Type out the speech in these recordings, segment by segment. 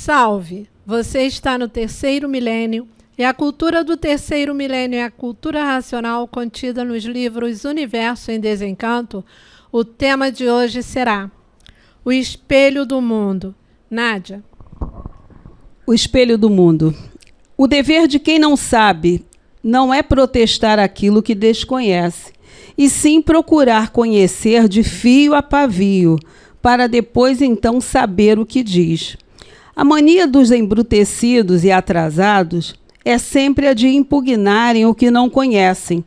Salve! Você está no terceiro milênio e a cultura do terceiro milênio é a cultura racional contida nos livros Universo em Desencanto. O tema de hoje será o espelho do mundo. Nádia. O espelho do mundo. O dever de quem não sabe não é protestar aquilo que desconhece, e sim procurar conhecer de fio a pavio, para depois então saber o que diz. A mania dos embrutecidos e atrasados é sempre a de impugnarem o que não conhecem,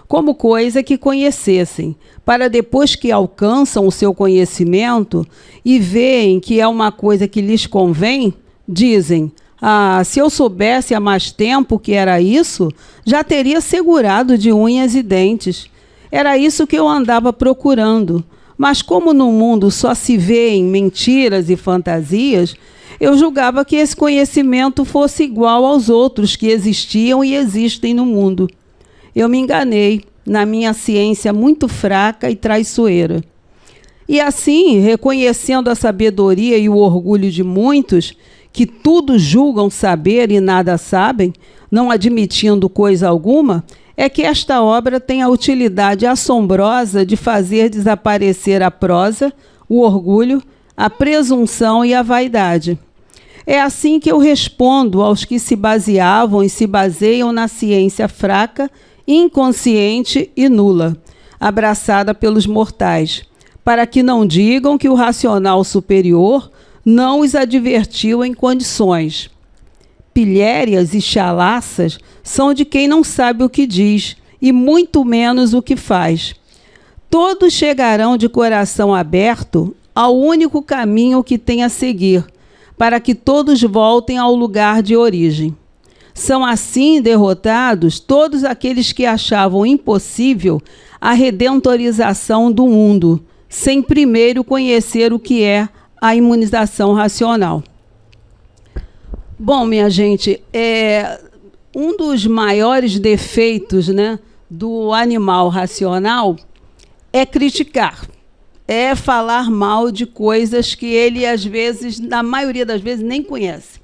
como coisa que conhecessem, para depois que alcançam o seu conhecimento e veem que é uma coisa que lhes convém, dizem: "Ah, se eu soubesse há mais tempo que era isso, já teria segurado de unhas e dentes. Era isso que eu andava procurando. Mas como no mundo só se vêem mentiras e fantasias, eu julgava que esse conhecimento fosse igual aos outros que existiam e existem no mundo. Eu me enganei na minha ciência muito fraca e traiçoeira. E assim, reconhecendo a sabedoria e o orgulho de muitos, que tudo julgam saber e nada sabem, não admitindo coisa alguma, é que esta obra tem a utilidade assombrosa de fazer desaparecer a prosa, o orgulho, a presunção e a vaidade. É assim que eu respondo aos que se baseavam e se baseiam na ciência fraca, inconsciente e nula, abraçada pelos mortais, para que não digam que o racional superior não os advertiu em condições. Pilhérias e chalaças são de quem não sabe o que diz, e muito menos o que faz. Todos chegarão de coração aberto ao único caminho que tem a seguir, para que todos voltem ao lugar de origem. São assim derrotados todos aqueles que achavam impossível a redentorização do mundo, sem primeiro conhecer o que é a imunização racional. Bom, minha gente, um dos maiores defeitos, né, do animal racional é criticar. É falar mal de coisas que ele, às vezes, na maioria das vezes, nem conhece.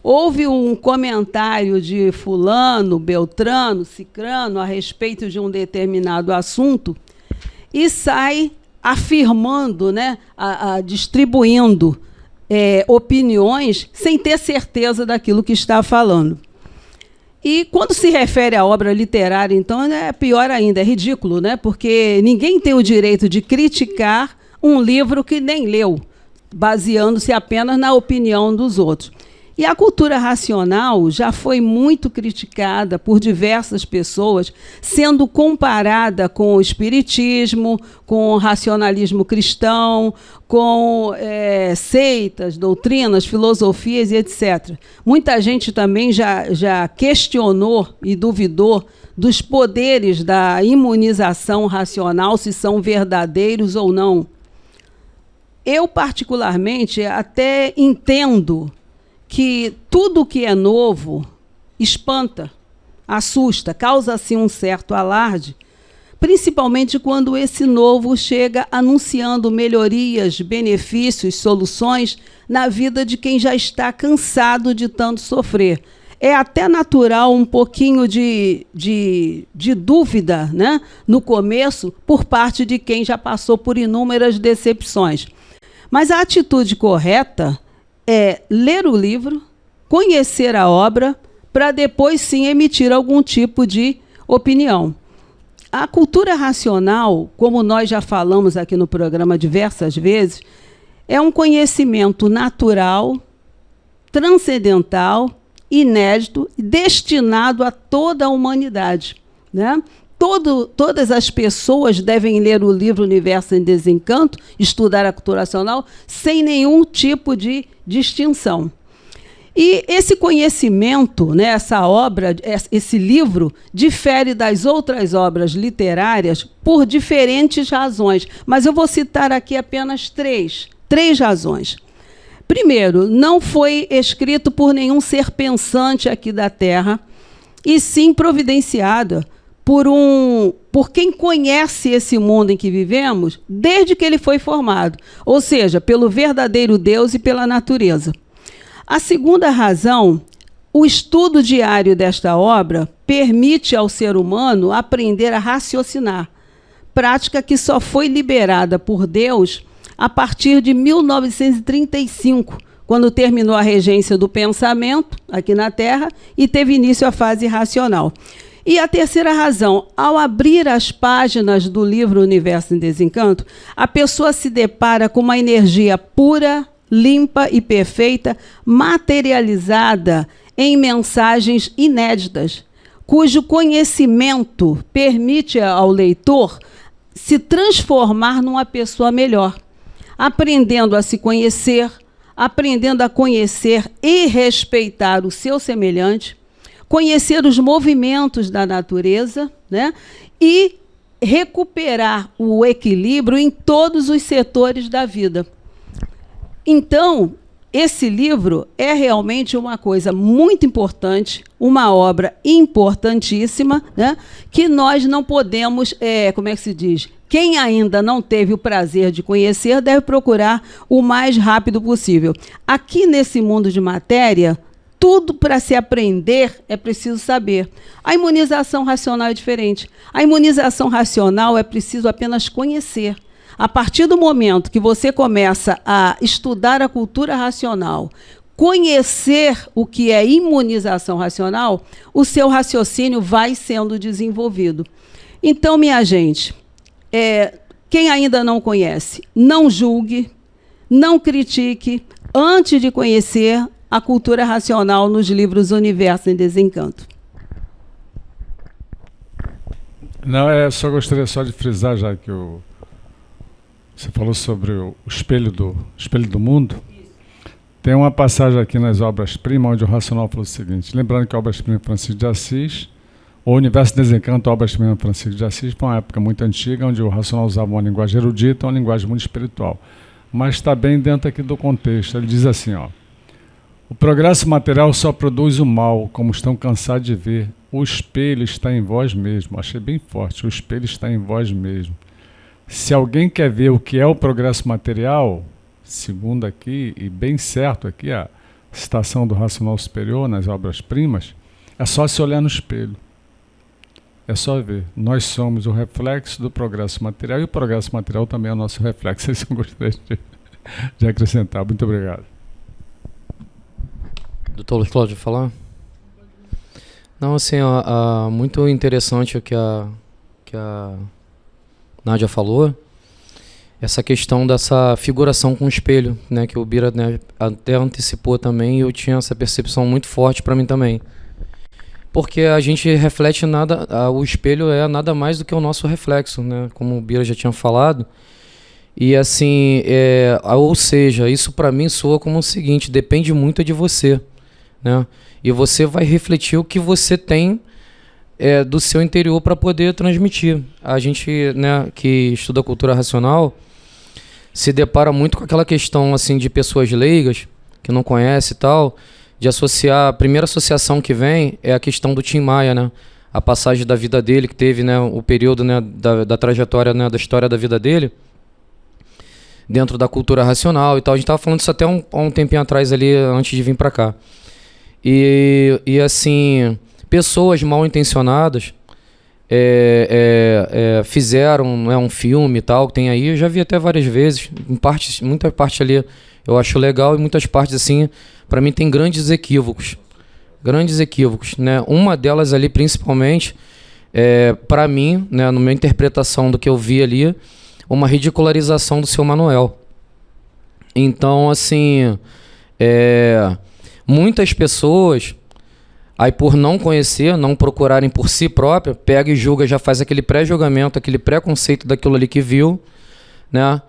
Houve um comentário de fulano, beltrano, cicrano, a respeito de um determinado assunto e sai afirmando, né, distribuindo opiniões sem ter certeza daquilo que está falando. E quando se refere à obra literária, então, é pior ainda, é ridículo, né? Porque ninguém tem o direito de criticar um livro que nem leu, baseando-se apenas na opinião dos outros. E a cultura racional já foi muito criticada por diversas pessoas, sendo comparada com o espiritismo, com o racionalismo cristão, com seitas, doutrinas, filosofias e etc. Muita gente também já questionou e duvidou dos poderes da imunização racional, se são verdadeiros ou não. Eu, particularmente, até entendo que tudo que é novo espanta, assusta, causa assim um certo alarde, principalmente quando esse novo chega anunciando melhorias, benefícios, soluções na vida de quem já está cansado de tanto sofrer. É até natural um pouquinho de dúvida, né, no começo, por parte de quem já passou por inúmeras decepções. Mas a atitude correta é ler o livro, conhecer a obra, para depois sim emitir algum tipo de opinião. A cultura racional, como nós já falamos aqui no programa diversas vezes, é um conhecimento natural, transcendental, inédito, destinado a toda a humanidade, né? Todas as pessoas devem ler o livro Universo em Desencanto, estudar a cultura racional, sem nenhum tipo de distinção. E esse conhecimento, né, essa obra, esse livro, difere das outras obras literárias por diferentes razões. Mas eu vou citar aqui apenas três razões. Primeiro, não foi escrito por nenhum ser pensante aqui da Terra, e sim providenciado por quem conhece esse mundo em que vivemos desde que ele foi formado, ou seja, pelo verdadeiro Deus e pela natureza. A segunda razão, o estudo diário desta obra permite ao ser humano aprender a raciocinar, prática que só foi liberada por Deus a partir de 1935, quando terminou a regência do pensamento aqui na Terra e teve início a fase racional. E a terceira razão, ao abrir as páginas do livro Universo em Desencanto, a pessoa se depara com uma energia pura, limpa e perfeita, materializada em mensagens inéditas, cujo conhecimento permite ao leitor se transformar numa pessoa melhor, aprendendo a se conhecer, aprendendo a conhecer e respeitar o seu semelhante, conhecer os movimentos da natureza, né, e recuperar o equilíbrio em todos os setores da vida. Então, esse livro é realmente uma coisa muito importante, uma obra importantíssima, né, que nós não podemos, como é que se diz? Quem ainda não teve o prazer de conhecer deve procurar o mais rápido possível. Aqui nesse mundo de matéria, tudo para se aprender é preciso saber. A imunização racional é diferente. A imunização racional é preciso apenas conhecer. A partir do momento que você começa a estudar a cultura racional, conhecer o que é imunização racional, o seu raciocínio vai sendo desenvolvido. Então, minha gente, quem ainda não conhece, não julgue, não critique, antes de conhecer a cultura racional nos livros Universo em Desencanto. Não, só gostaria só de frisar, já que você falou sobre o espelho do mundo. Tem uma passagem aqui nas obras-primas, onde o Racional falou o seguinte, lembrando que a obras-primas Francisco de Assis, o Universo de Desencanto, a obras-primas Francisco de Assis, foi uma época muito antiga, onde o Racional usava uma linguagem erudita, uma linguagem muito espiritual. Mas está bem dentro aqui do contexto. Ele diz assim, ó, o progresso material só produz o mal, como estão cansados de ver. O espelho está em vós mesmo. Achei bem forte, o espelho está em vós mesmo. Se alguém quer ver o que é o progresso material, segundo aqui, e bem certo aqui, a citação do Racional Superior nas obras-primas, é só se olhar no espelho. É só ver. Nós somos o reflexo do progresso material e o progresso material também é o nosso reflexo. Isso eu gostaria de acrescentar. Muito obrigado. Doutor Luiz Cláudio, falar? Não, assim, muito interessante o que a Nádia falou, essa questão dessa figuração com o espelho, né, que o Bira, né, até antecipou também, e eu tinha essa percepção muito forte para mim também. Porque a gente reflete nada, o espelho é nada mais do que o nosso reflexo, né, como o Bira já tinha falado. E assim, ou seja, isso para mim soa como o seguinte, depende muito de você, né, e você vai refletir o que você tem do seu interior para poder transmitir. A gente, né, que estuda cultura racional se depara muito com aquela questão assim de pessoas leigas que não conhecem e tal, de associar, a primeira associação que vem é a questão do Tim Maia, né, a passagem da vida dele que teve, né, o período, né, da trajetória, né, da história da vida dele dentro da cultura racional e tal. A gente estava falando isso até há um tempinho atrás ali, antes de vir para cá. E assim, pessoas mal intencionadas fizeram, né, um filme e tal, que tem aí, eu já vi até várias vezes, muita parte ali eu acho legal, e muitas partes assim, para mim tem grandes equívocos, né? Uma delas ali principalmente, para mim, né, na minha interpretação do que eu vi ali, uma ridicularização do seu Manuel. Então, assim, muitas pessoas, aí por não conhecer, não procurarem por si própria, pega e julga, já faz aquele pré-julgamento, aquele preconceito daquilo ali que viu, né?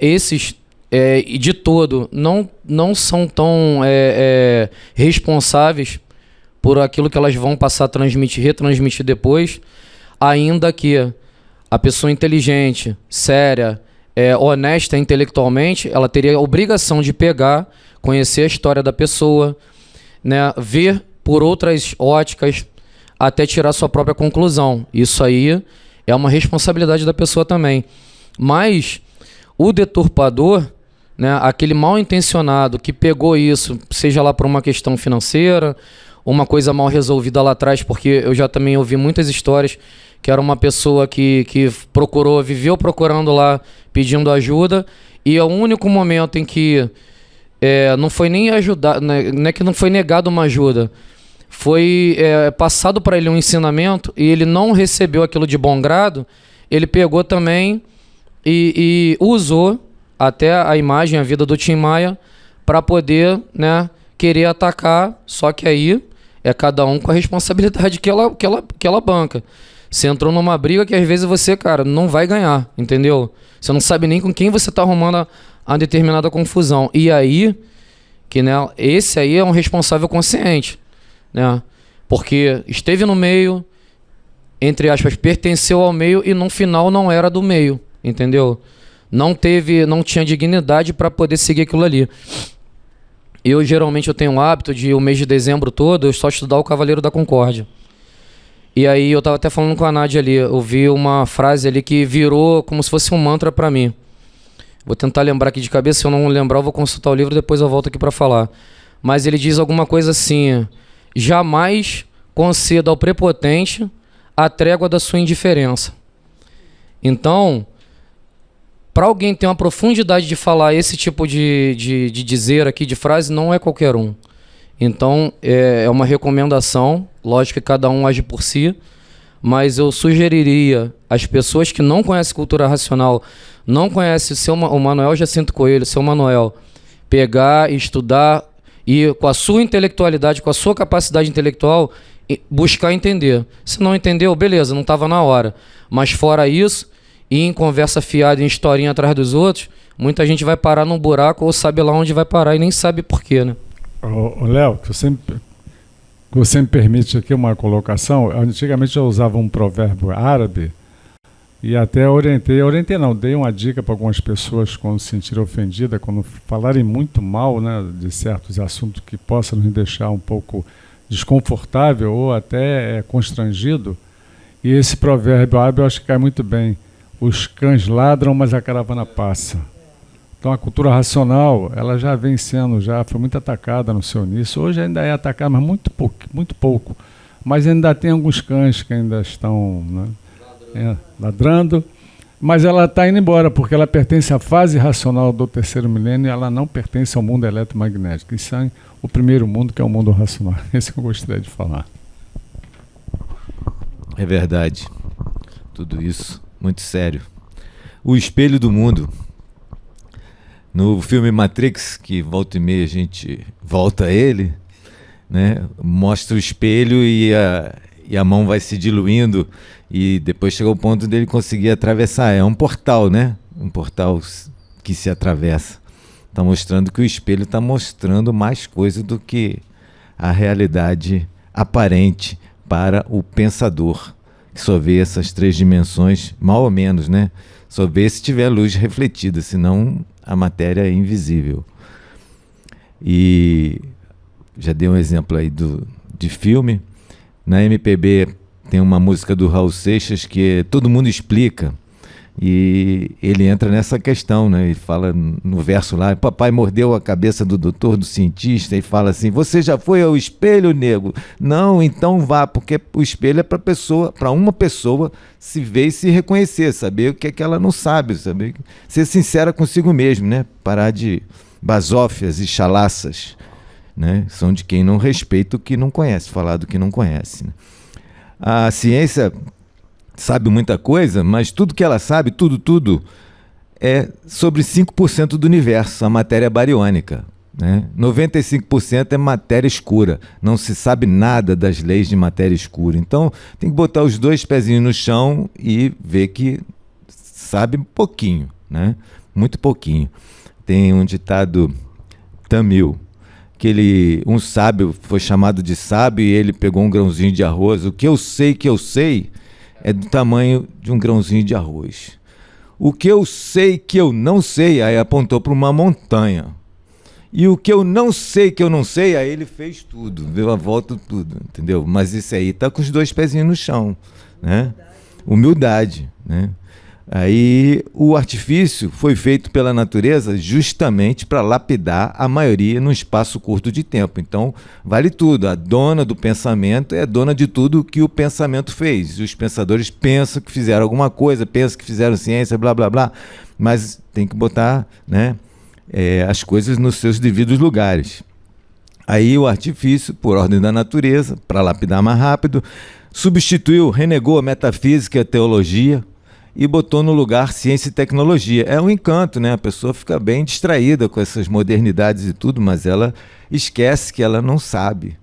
Esses, de todo, não são tão responsáveis por aquilo que elas vão passar a transmitir, retransmitir depois, ainda que a pessoa inteligente, séria, honesta intelectualmente, ela teria a obrigação de pegar, conhecer a história da pessoa, né, ver por outras óticas, até tirar sua própria conclusão. Isso aí é uma responsabilidade da pessoa também. Mas o deturpador, né, aquele mal intencionado que pegou isso, seja lá por uma questão financeira, uma coisa mal resolvida lá atrás, porque eu já também ouvi muitas histórias que era uma pessoa que viveu procurando lá, pedindo ajuda, e o único momento em que não foi nem ajudar, né, não é que não foi negado uma ajuda, foi passado para ele um ensinamento e ele não recebeu aquilo de bom grado, ele pegou também e usou até a imagem, a vida do Tim Maia, para poder, né, querer atacar, só que aí é cada um com a responsabilidade que ela banca. Você entrou numa briga que às vezes você, cara, não vai ganhar, entendeu? Você não sabe nem com quem você tá arrumando a determinada confusão. E aí, que, né, esse aí é um responsável consciente, né? Porque esteve no meio, entre aspas, pertenceu ao meio e no final não era do meio, entendeu? Não tinha dignidade para poder seguir aquilo ali. Eu geralmente tenho o hábito de o mês de dezembro todo eu só estudar o Cavaleiro da Concórdia. E aí eu tava até falando com a Nádia ali, eu vi uma frase ali que virou como se fosse um mantra para mim. Vou tentar lembrar aqui de cabeça, se eu não lembrar eu vou consultar o livro, depois eu volto aqui para falar. Mas ele diz alguma coisa assim: jamais conceda ao prepotente a trégua da sua indiferença. Então, para alguém ter uma profundidade de falar esse tipo de dizer aqui, de frase, não é qualquer um. Então, é uma recomendação, lógico que cada um age por si, mas eu sugeriria às pessoas que não conhecem cultura racional, não conhecem o Manuel Jacinto Coelho, seu Manuel, pegar, estudar e com a sua intelectualidade, com a sua capacidade intelectual, buscar entender. Se não entendeu, beleza, não estava na hora. Mas fora isso, ir em conversa fiada, em historinha atrás dos outros, muita gente vai parar num buraco ou sabe lá onde vai parar e nem sabe por quê, né? Léo, você me permite aqui uma colocação. Antigamente eu usava um provérbio árabe e até dei uma dica para algumas pessoas quando se sentirem ofendidas, quando falarem muito mal, né, de certos assuntos que possam nos deixar um pouco desconfortável ou até constrangido. E esse provérbio árabe eu acho que cai muito bem. Os cães ladram, mas a caravana passa. Então a cultura racional, ela já vem sendo, já foi muito atacada no seu início. Hoje ainda é atacada, mas muito pouco. Mas ainda tem alguns cães que ainda estão, né, ladrando. Mas ela está indo embora, porque ela pertence à fase racional do terceiro milênio e ela não pertence ao mundo eletromagnético. Isso é o primeiro mundo, que é o mundo racional. Esse que eu gostaria de falar. É verdade. Tudo isso, muito sério. O espelho do mundo. No filme Matrix, que volta e meia a gente volta a ele, né, mostra o espelho e a mão vai se diluindo e depois chega ao ponto dele conseguir atravessar. É um portal, né? Um portal que se atravessa. Está mostrando que o espelho está mostrando mais coisa do que a realidade aparente para o pensador, que só vê essas três dimensões, mal ou menos, né? Só vê se tiver luz refletida, senão a matéria é invisível. E já dei um exemplo aí de filme. Na MPB tem uma música do Raul Seixas que Todo Mundo Explica. E ele entra nessa questão, né? Ele fala no verso lá: papai mordeu a cabeça do doutor, do cientista, e fala assim: você já foi ao espelho, nego? Não, então vá, porque o espelho é para uma pessoa se ver e se reconhecer, saber o que é que ela não sabe, saber, ser sincera consigo mesmo, né? Parar de basófias e chalaças, né? São de quem não respeita o que não conhece, falar do que não conhece, né? A ciência sabe muita coisa, mas tudo que ela sabe, tudo, é sobre 5% do universo, a matéria bariônica, né? 95% é matéria escura, não se sabe nada das leis de matéria escura. Então tem que botar os dois pezinhos no chão e ver que sabe pouquinho, né? Muito pouquinho. Tem um ditado tamil, que um sábio foi chamado de sábio e ele pegou um grãozinho de arroz. O que eu sei é do tamanho de um grãozinho de arroz. O que eu sei que eu não sei, aí apontou para uma montanha. E o que eu não sei que eu não sei, aí ele fez tudo, deu a volta tudo, entendeu? Mas isso aí está com os dois pezinhos no chão, né? Humildade, né? Aí o artifício foi feito pela natureza justamente para lapidar a maioria num espaço curto de tempo. Então, vale tudo. A dona do pensamento é dona de tudo que o pensamento fez. Os pensadores pensam que fizeram alguma coisa, pensam que fizeram ciência, blá, blá, blá. Mas tem que botar, né, as coisas nos seus devidos lugares. Aí o artifício, por ordem da natureza, para lapidar mais rápido, substituiu, renegou a metafísica e a teologia, e botou no lugar ciência e tecnologia. É um encanto, né? A pessoa fica bem distraída com essas modernidades e tudo, mas ela esquece que ela não sabe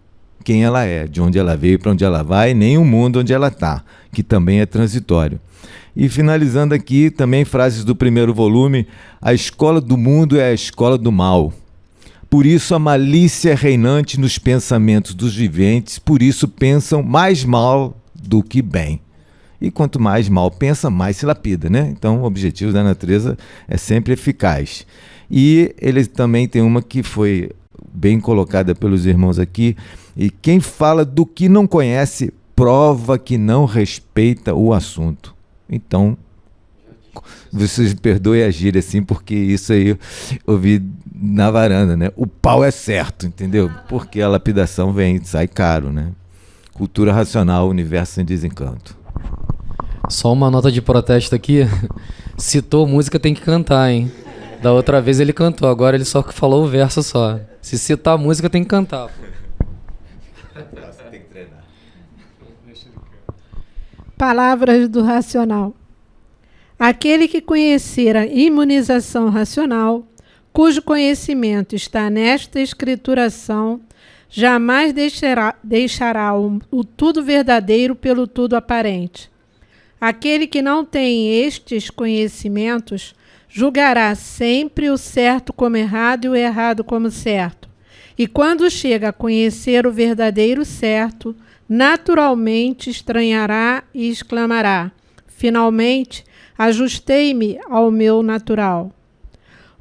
quem ela é, de onde ela veio, para onde ela vai, nem o mundo onde ela está, que também é transitório. E finalizando aqui, também frases do primeiro volume: a escola do mundo é a escola do mal. Por isso a malícia é reinante nos pensamentos dos viventes, por isso pensam mais mal do que bem. E quanto mais mal pensa, mais se lapida, né? Então, o objetivo da natureza é sempre eficaz. E ele também tem uma que foi bem colocada pelos irmãos aqui: e quem fala do que não conhece, prova que não respeita o assunto. Então, vocês perdoem a gíria assim, porque isso aí eu ouvi na varanda, né? O pau é certo, entendeu? Porque a lapidação sai caro, né? Cultura racional, universo em desencanto. Só uma nota de protesto aqui. Citou música, tem que cantar, hein? Da outra vez ele cantou, agora ele só falou o verso só. Se citar música, tem que cantar. Você tem que treinar. Palavras do racional. Aquele que conhecer a imunização racional, cujo conhecimento está nesta escrituração, jamais deixará o tudo verdadeiro pelo tudo aparente. Aquele que não tem estes conhecimentos julgará sempre o certo como errado e o errado como certo. E quando chega a conhecer o verdadeiro certo, naturalmente estranhará e exclamará: finalmente, ajustei-me ao meu natural.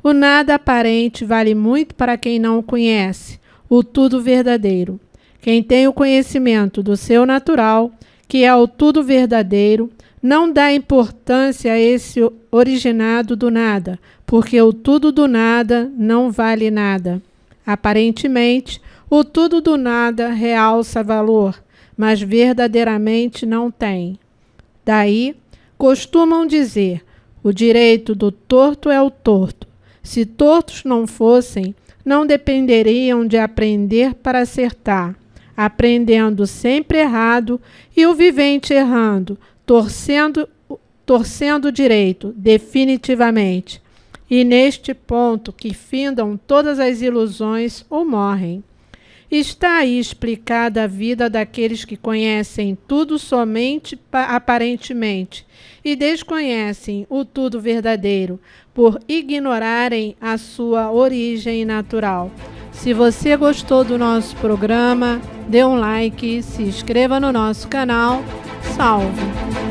O nada aparente vale muito para quem não o conhece, o tudo verdadeiro. Quem tem o conhecimento do seu natural, que é o tudo verdadeiro, não dá importância a esse originado do nada, porque o tudo do nada não vale nada. Aparentemente, o tudo do nada realça valor, mas verdadeiramente não tem. Daí, costumam dizer: o direito do torto é o torto. Se tortos não fossem, não dependeriam de aprender para acertar, aprendendo sempre errado e o vivente errando, torcendo direito, definitivamente. E neste ponto que findam todas as ilusões ou morrem. Está aí explicada a vida daqueles que conhecem tudo somente aparentemente e desconhecem o tudo verdadeiro, por ignorarem a sua origem natural. Se você gostou do nosso programa, dê um like, se inscreva no nosso canal. Salve!